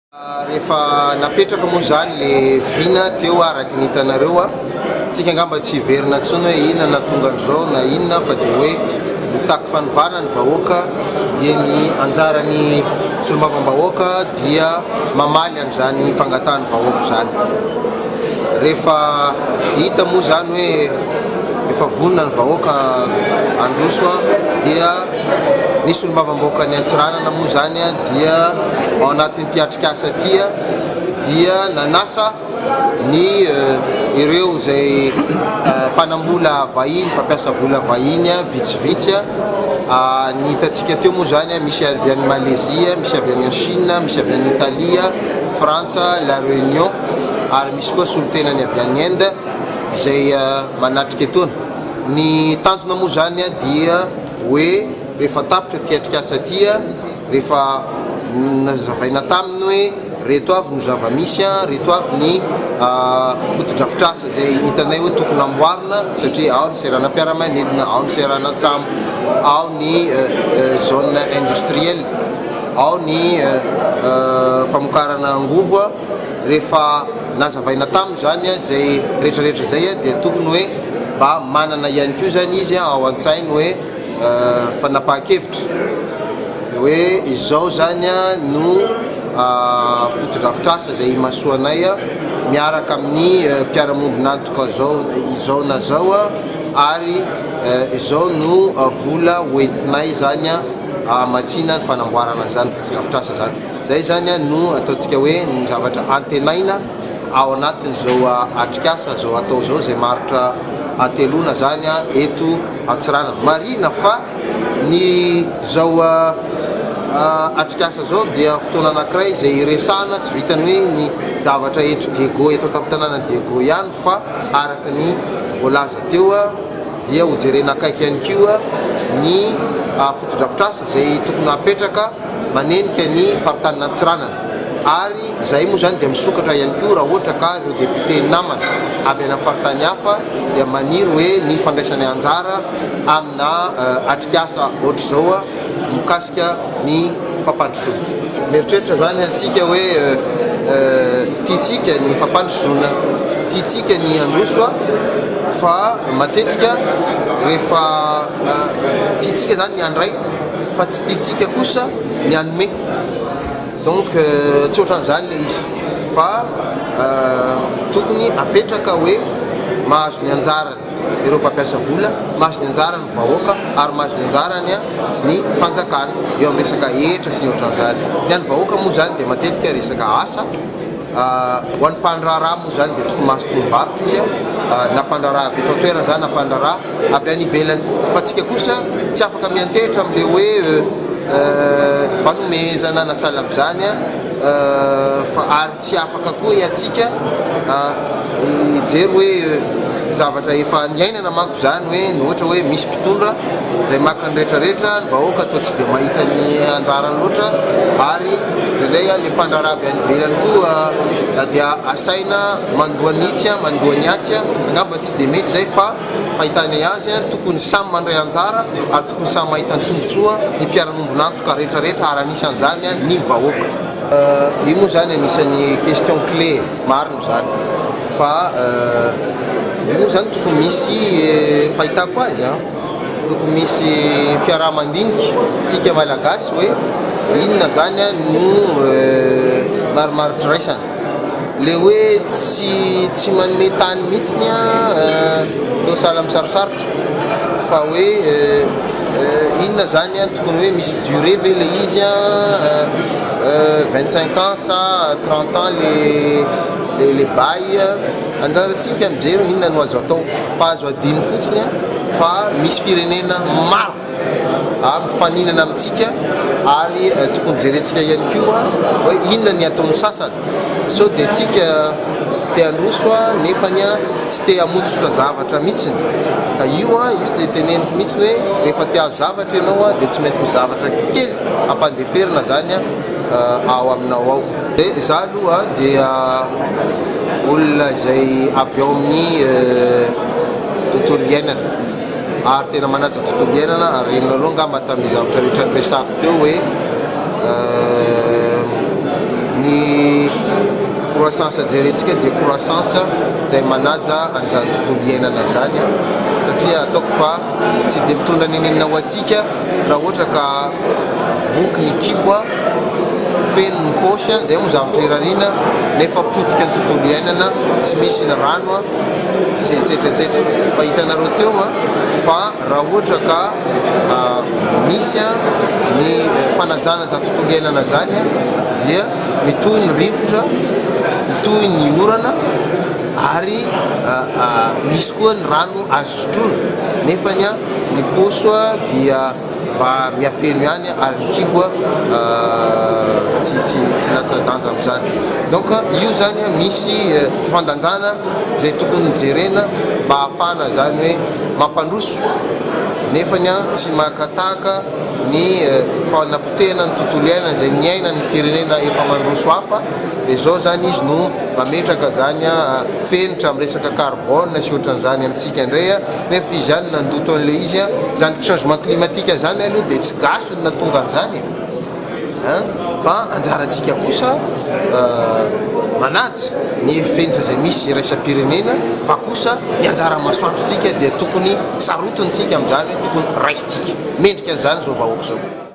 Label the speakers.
Speaker 1: Rehefa napetraka moa zany le vina teo araky ny hitanareo tsika angamba tsy hiverina intsony hoe inona na tonga an'izao na inona fa dia hoe mitaky fanovana ny vahoaka dia ny anjaran'ny solombavambahoaka dia mamaly an'izany fangatahany vahoaka zany. Rehefa hita moa zany hoe efa vonona ny vahoaka androso dia ny solombavambahoaka ny Antsiranana moa zany dia ao anatin'ity atrik'asa ity dia nanasa ny ireo zay mpanambola vahiny mpampiasa vola vahiny vitsivitsy ny hitantsika teo moa zany misy avy any Malaisie, misy avy any Chine, misy avy any Italia, Frantsa, La Réunion ary misy koa solotenany avy any Inde izay manatrika etony. Ny tanjona moa zany dia hoe rehefa tapitra ty atrik'asa ty rehefa nazavaina taminy hoe reto avy no zava-misy reto avy ny fotodrafitrasa zay hitanay hoe tokony amboarina satria ao ny serana mpiara-manidina, ao ny serana tsambo, ao ny zone industrielle, ao ny famokarana angovo rehefa nazavaina taminy zany zay rehetrarehetra zay dia tokony hoe mba manana ihany koa zany izy ao an-tsainy hoe fanapahan-kevitra hoe izao zany no fotodrafitrasa zay masoanay miaraka amin'ny mpiara-mondinantoka izao na zao ary izao no vola hoentinay zany amatsina ny fanamboarana an'izany fotodrafitrasa zany. Zay zany no ataontsika hoe ny zavatra antenaina ao anatin'izao atrik'asa zao atao zao zay maritra antelona zany eto Antsiranana. Marina fa ny zao atrik'asa zao dia fotoana anankiray zay resahana tsy vitany hoe ny zavatra eto Diego eto tamin'ny Diego ihany fa araka ny voalaza teo dia hojerena akaiky ihany koa ny fotodrafitrasa zay tokony apetraka manenika ny faritanin'ny Antsiranana ary zay moa zany dia misokatra ihany koa raha ohatra ka ireo député namana avy any faritany hafa dia maniry hoe ny fandraisany anjara amina atrik'asa ohatr'izao mikasika ny fampandrosoana. Mieritreritra zany antsika hoe tiatsika ny fampandrosoana, tiatsika ny androso fa matetika rehefa tiatsika zany ny andray fa tsy tiatsika kosa ny anome. Donc tsy ohatran'izany le izy fa tokony apetraka hoe mahazo ny anjarany ireo mpampiasa vola, mahazo ny anjarany vahoaka ary mahazo ny anjarany ny fanjakana eo amin'ny resaka hetra sy ny ohatran'izany. Ny an'ny vahoaka moa zany dia matetika resaka asa ho an'ny mpandraraha moa zany dia tokony mahazo tolom-barotra izy na mpandraraha avy eto an-toerana zany na mpandraraha avy any ivelany fa tsika kosa tsy afaka miantehitra amin'le hoe fanomezana na salam zany fa ary tsy afaka koa atsika ijery hoe zavatra efa niainana manko zany hoe ny ohatra hoe misy mpitondra zay maka ny rehetrarehetra ny vahoaka atao tsy dia mahita ny anjarany loatra ary izay le mpandraraha avy any ivelany koa dia asaina mandoa nitsy mandoa ny atsy angamba tsy dia mety zay fa mahitany azy tokony samy mandray anjara ary tokony samy mahita ny tombotsoa ny mpiara-nombonantoka rehetrarehetra ary anisan'izany ny vahoaka. Io moa zany anisan'ny question clé marina zany fa io moa zany tokony misy fahitako azy tokony misy fiaraha-mandiniky tsika malagasy hoe inona zany no marimaritra raisana le hoe tsy manome tany mihitsiny teo sahala amin'ny sarosarotra fa hoe inona zany tokony hoe misy durée ve le izy 25 ans sa 30 ans le bail anjaratsika mijery inona no azo atao fa azo adiny fotsiny fa misy firenena maro mifaninana amintsika ary tokony jerentsika ihany koa hoe inona ny ataon'ny sasany so dia tsika te androso nefany tsy te hamotsotra zavatra mihitsiny ka io le teneniko mihitsiny hoe rehefa te azo zavatra ianao dia tsy maintsy misy zavatra kely ampandeferina zany ao aminao ao. Dia za aloha dia olona izay avy ao amin'ny tontolo iainana ary tena manaja tontolo iainana ary renareo angamba tamin'ny zavatra rehetra ny resako teo hoe ny croissance jerentsika dia croissance dia manaja an'izany tontolo iainana zany satria ataoko fa tsy dia mitondra nenenina ho antsika raha ohatra ka voky ny kiboa feno ny paosy zay moa zavatra irarina nefa potika ny tontolo iainana tsy misy ny rano sy etsetretsetra fa hitanareo teo fa raha ohatra ka misy ny fanajana za tontolo iainana zany dia mitohy ny rivotra mitohy ny orana ary misy koa ny rano azo sotroina nefany ny paosy dia mba miafeno ihany ary ny kiboa tsy latsa-danja am'zany donc io zany misy fandanjana zay tokony jerena mba ahafahana zany hoe mampandroso nefany tsy makataka ny fanapotehana ny tontolo iainana zay ny aina ny firenena efa mandroso hafa dia zao zany izy no mametraka zany fenitra amin'ny resaka carbone sy ohatran'izany amintsika indray nefa izy zany nandoto an'le izy zany changement climatique zany aloha dia tsy gaso ny natonga an'izany fa anjarantsika kosa manaja ny fenitra zay misy raisam-pirenena fa kosa ny anjara masoandrotsika dia tokony sarotontsika amin'izany tokony raisitsika mendrika an'izany zao vahoaka zao